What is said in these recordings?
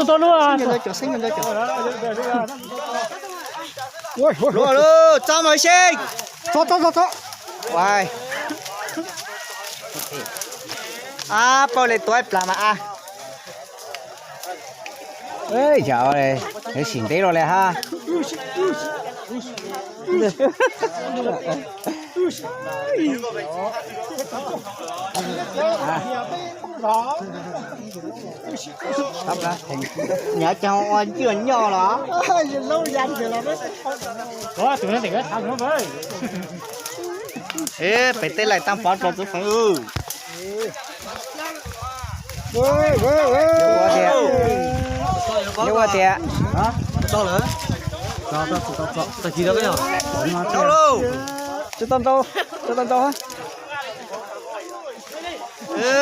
to luôn. Sinh nhân đây chỗ. Ôi, lúa lúa, cho mày sinh. Cho. Hoài. À, bao lên tuổi làm à. ơi chào này cái xỉn tí rồi này ha tóc ra thành Nhà cháu ăn chưa nhỏ đó. Lâu dần thì là đó tụi nó thì cái thằng nó với. Ê, phải tên lại tam phán vào tôi phải nếu qua tiệt hả? Cho nữa. Cho chỉ được cái nào? Cho luôn. cho tao hả?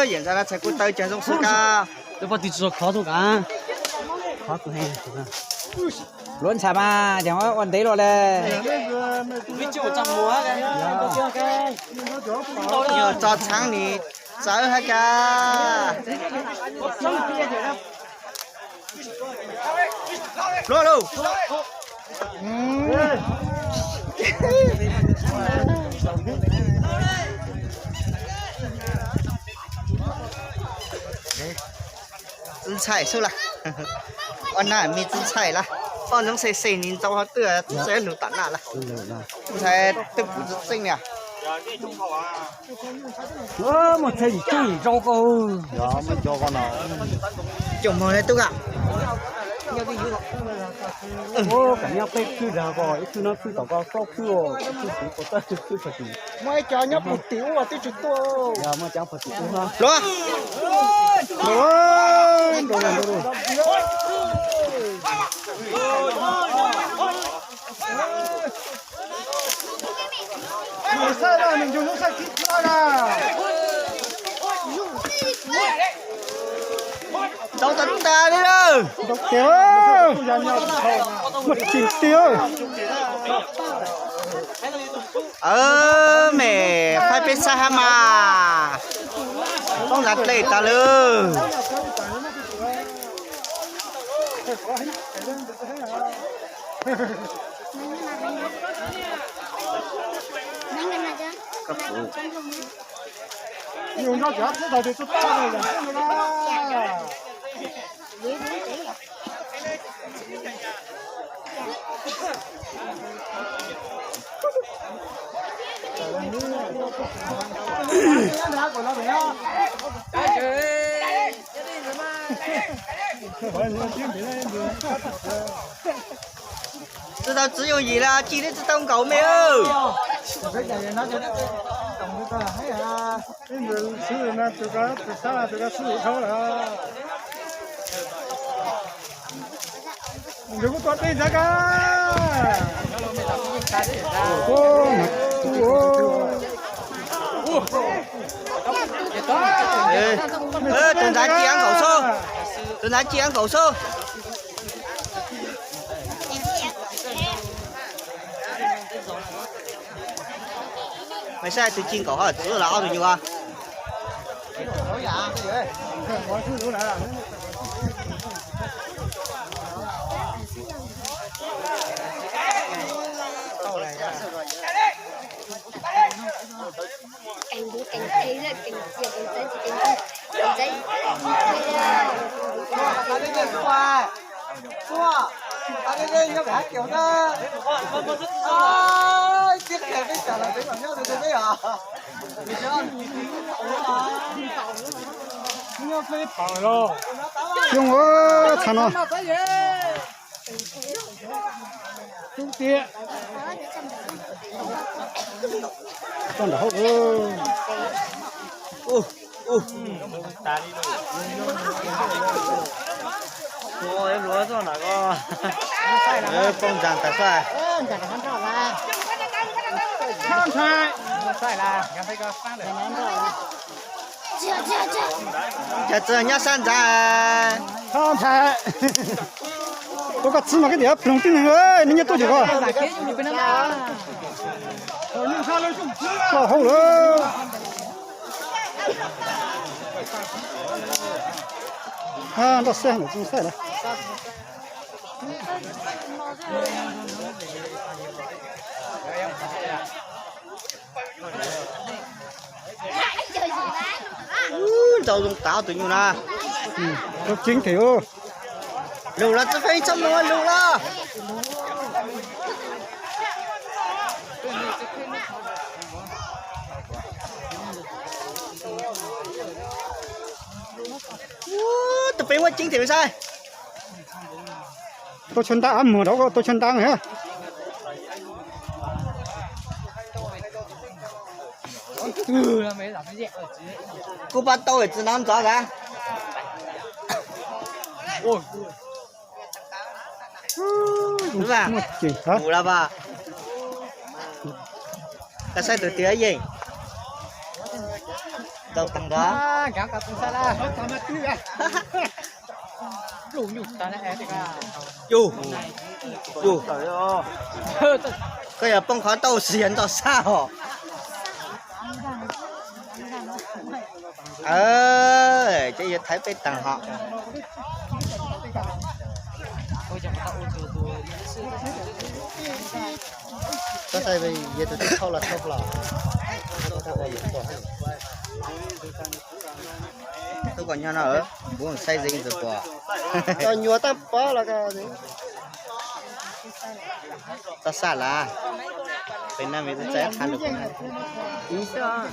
Hiện ra là sẽ có tay chân trong sự ca. Tôi bắt đầu khó thôi cả. khó của hay luôn sao mà chẳng có quan tí rồi đây Biết chưa trăm múa cái. Nhờ cho sáng đi sợ hết cả. Luôn luôn.真菜收了，我那没真菜了，我能谁谁人找他得这卤蛋哪了？才都不是真的。một thầy chơi rau câu Chồng mồi này tôi ạ. cả nhà bé cứ ra gọi cứ nó cứ tao sau cứ cứ có tất cứ phải Mai cho nhóc một tiểu và tôi chụp tôi. giờ mà cháu phải chịu ha Lo. rồi Người sai rồi mình dùng nó sai kỹ nữa là. Đâu tấn ta đi đâu. Độc tiêu. Một chỉ tiêu. Mẹ phải biết sao mà. Không lặt lấy ta luôn. Cấp phụ. Nhiều nó chả thế thì tôi ta rồi là.知道只有你了，今天知道狗没有？ Cái này nó cho nó tổng cái ta thấy à. Cái người sư này từ xa từ cái sư thôi là. Đừng có toát đi ra cả. Tuần giá chị ăn khẩu xô. Tuần giá chị ăn khẩu xô. Mày sai từ chiên cậu hả? Chứ là ao từ nhiều à? Anh đi nhau phải kiểu đó. Tiếc kìa cái trả lời tính bằng nhau thì đấy à. Nhau phải thở rồi. chung ơi thằng nó Trung tiện. con đỏ Ôi em lúa rồi nào con. Phong tràng tại sao? Không sai. Sai là em thấy có phát được. Chả chờ nhá san ra. Không sai. Tôi có chỉ mà cái gì đó, không tin nữa, nên tôi chỉ có. Nhưng sao nó không chưa? Không nữa. 啊，那晒了，种晒了。đầu dùng táo tụi nhiều nè都金条。lưu là tôi phải chăm nó lưu là tôi phải qua chính thì sao tôi chân ta ăn mùa đâu có tôi chân ta hả? cô bắt tôi chỉ nắm rõ ra ôi đúng là ngủ là bà cái sai từ tiếng gì đâu tăng đó cảm cả cũng sai la đủ nhục ta đã hết dù dù cái giờ bông khó tàu xiên tàu sao chứ giờ thấy bên tầng họ có sai vì giờ tôi không là không là tôi còn nhau nào ở muốn xây dựng được quả cho nhua ta bỏ là cái gì ta xa là bên nam mình sẽ ăn được này ý sao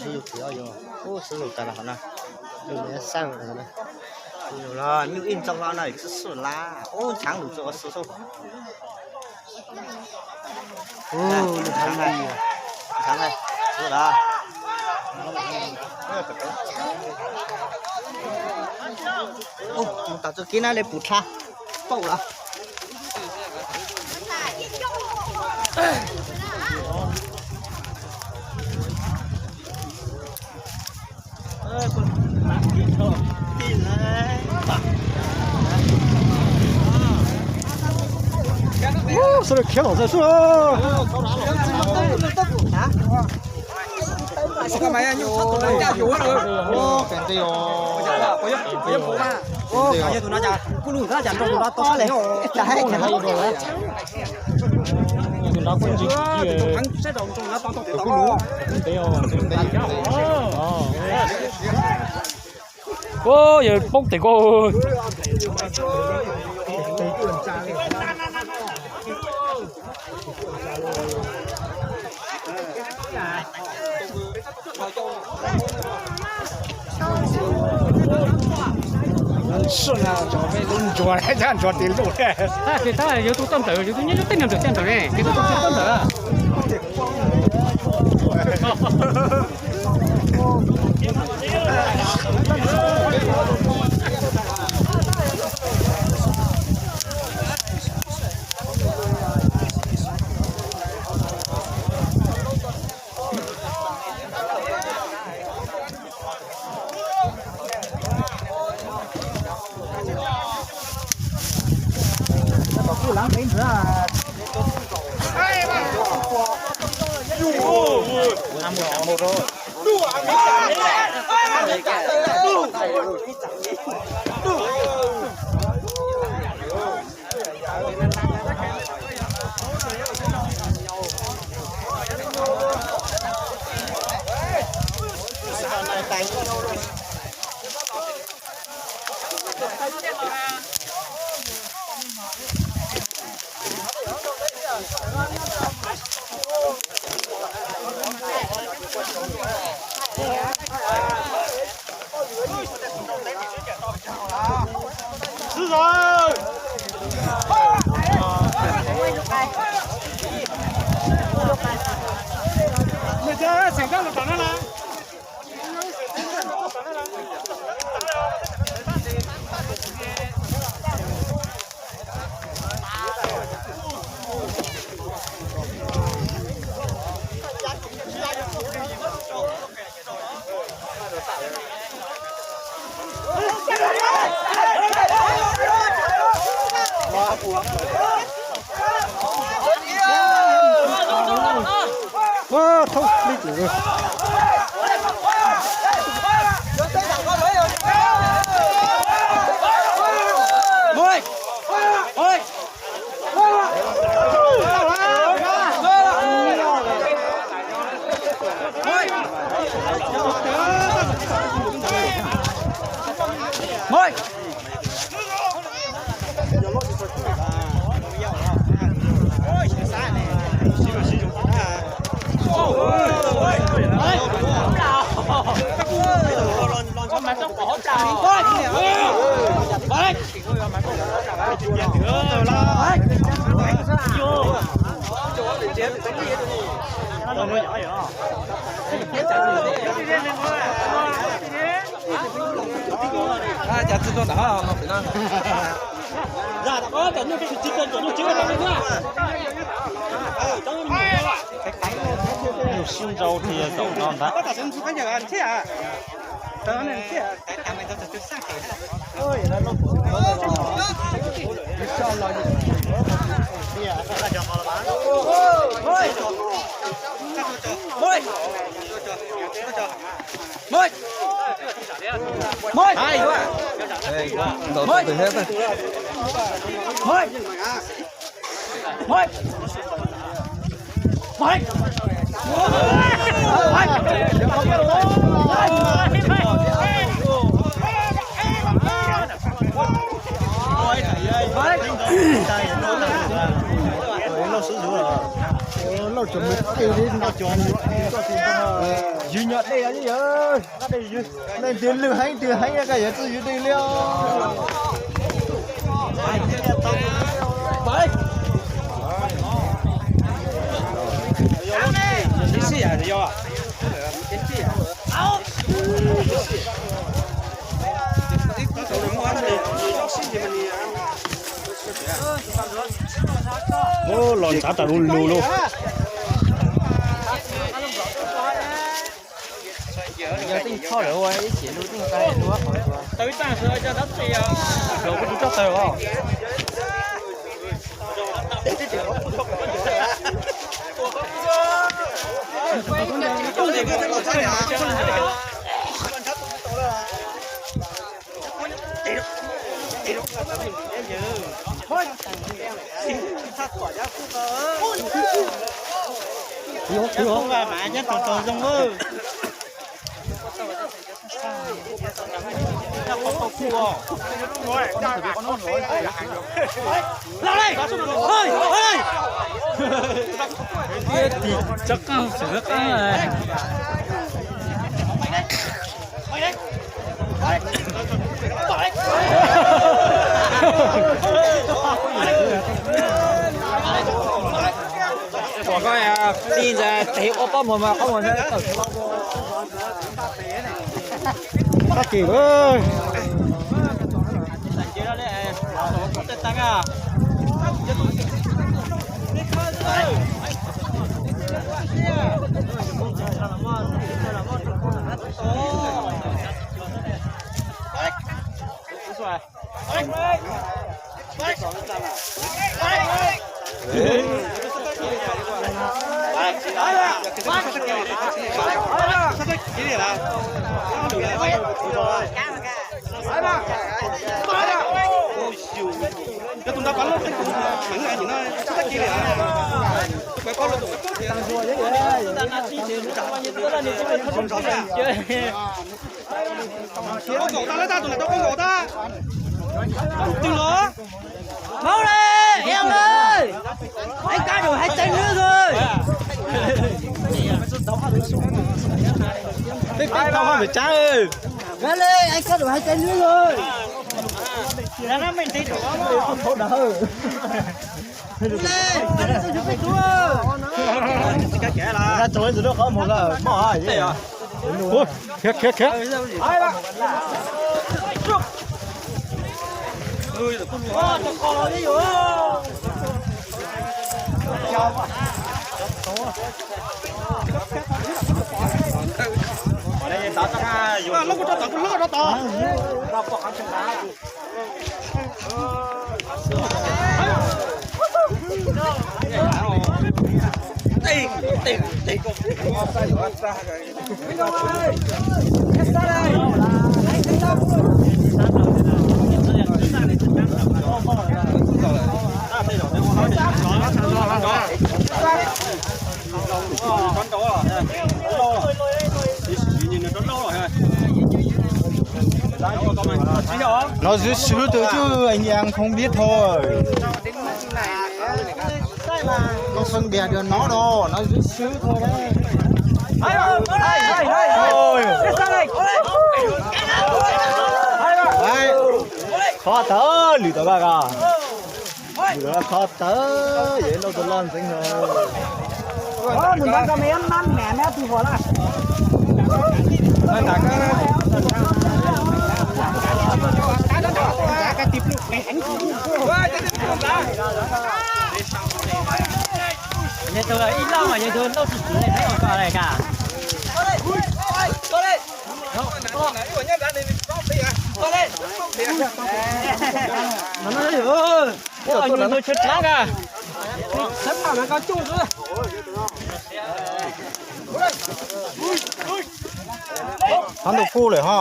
sử dụng kiểu gì sử dụng tại là họ nào dùng để sang rồi này nhiều là như in trong nó này cứ sửa lá chẳng đủ cho sử dụng tháng này rồi đó tạo cho kín này để bù tha bầu là sao lại kéo ra xuống cái máy anh nhủ tụi nó chả nhủ rồi cái gì có phụ mà cái tụi nó chả cứ lùi ra chả tụi nó to lấy chả hay cái gì rồi tụi nó cũng chỉ thằng sẽ đồng tụi nó to to to cô giờ bốc thì cô是呢，准备弄脚来，这样脚顶住嘞。à thì ta yếu tố tâm tử yếu tố nhất tính làm được tâm tử này cái tố tâm tử người ta xảy ra là tao nó là Wow, thông lịch rồi. Môi. Dạ tự do đã không phải là. Dạ có trận như chỉ cần như chưa là nữa. Nhiều siêu giàu thì giàu non đã. có thể cái nhà ăn thế à đó này thế à ôi nó Môi. Môi. Hay quá. Đây, đầu từ hết rồi. Môi. Môi. Môi. nó chuẩn bị cái đi nó chuẩn duy nhất đây là gì vậy đây tiền lương hay cái gì tôi duy đi liêu ô lòn chả tao luôn luôn. Giờ tính cho được rồi, chỉ luôn tính cái nữa. Tới tạm thời cho đất thì Đâu có chút tao không? không là mẹ nhất còn trong mơ chắc không xử được cái này. Quả coi à, đi ra thấy ô bom mà không muốn ra. Tắc kì ơi. Mau đi, em ơi. Anh cá được 2 chân nữa rồi. Cái tao không phải cha ơi. Ra lên, anh cá được 2 chân nữa rồi. là nó mình đi được Không thấu đỡ. Lên, tôi giúp anh thua. Ra chối rồi đó có một là bỏ ai vậy? Ôi, khét khét khét. lúc đó tao lúc đó tao Chỉ Nó dưới xứ từ chứ anh em không biết thôi. Nó phân biệt được nó đâu, nó dưới xứ thôi đấy. Thôi. Đấy. Khó thở, lì tao gà. Lửa khó thở, vậy nó tao lên sinh rồi. Mình đang có mấy năm mẹ mẹ thì vừa là. Nhà tôi là ít lắm mà nhà tôi đâu chỉ này thấy ở này cả. Nó nói ơi, tôi chết lắm à. Sắp vào nó có chung nữa. Hắn được phu rồi ha.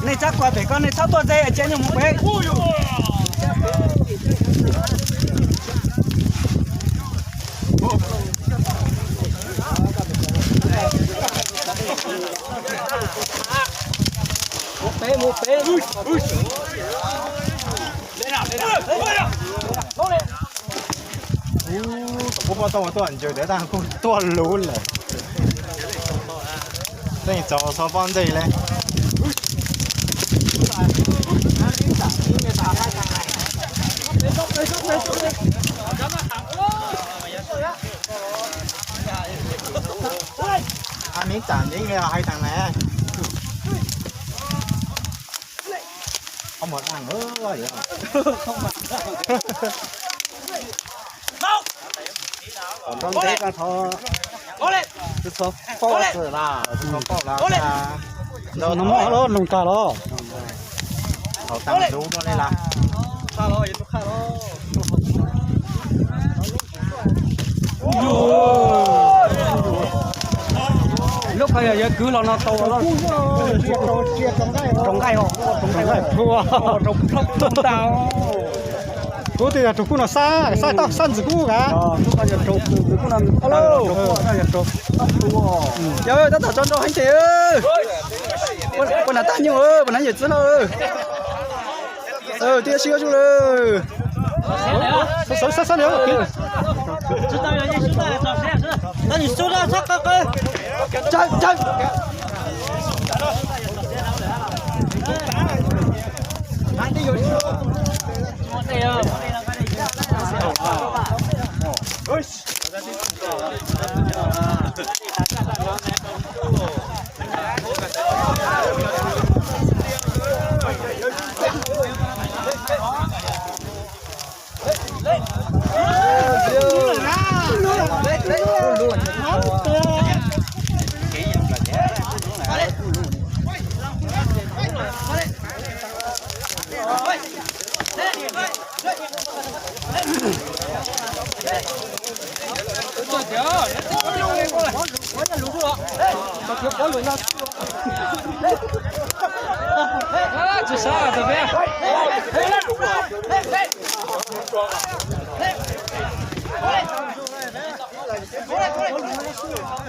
Này chắc quả phải con này sao tôi dây ở trên như một bé. Một bé. Không bao tôi ăn chơi để ta không tôi lú rồi. Đây cho sao ban đây này. Anh ấy chạm với nghe hai thằng này. Không một thằng ơi vậy à? Còn con thế con thò. Cứ số phô rồi là. Nó mỏ đó, lùng cả đó. Họ tăng đúng nó đây là. Lúc bây giờ cứ nó to nó trồng cây họ trồng cây trồng tao Cô thì là trồng nó xa tao săn gì cô cả. lúc bây giờ trồng cũng làm alo trồng giờ ta cho anh chị ơi con là ta nhiều ơi con là nhiệt rất ơi tia siêu chú ơi sao nữa那你收到这个chạy chạy Chỉ sao rồi bé. Hãy subscribe cho kênh Ghiền Mì Gõ để không bỏ lỡ những video hấp dẫn.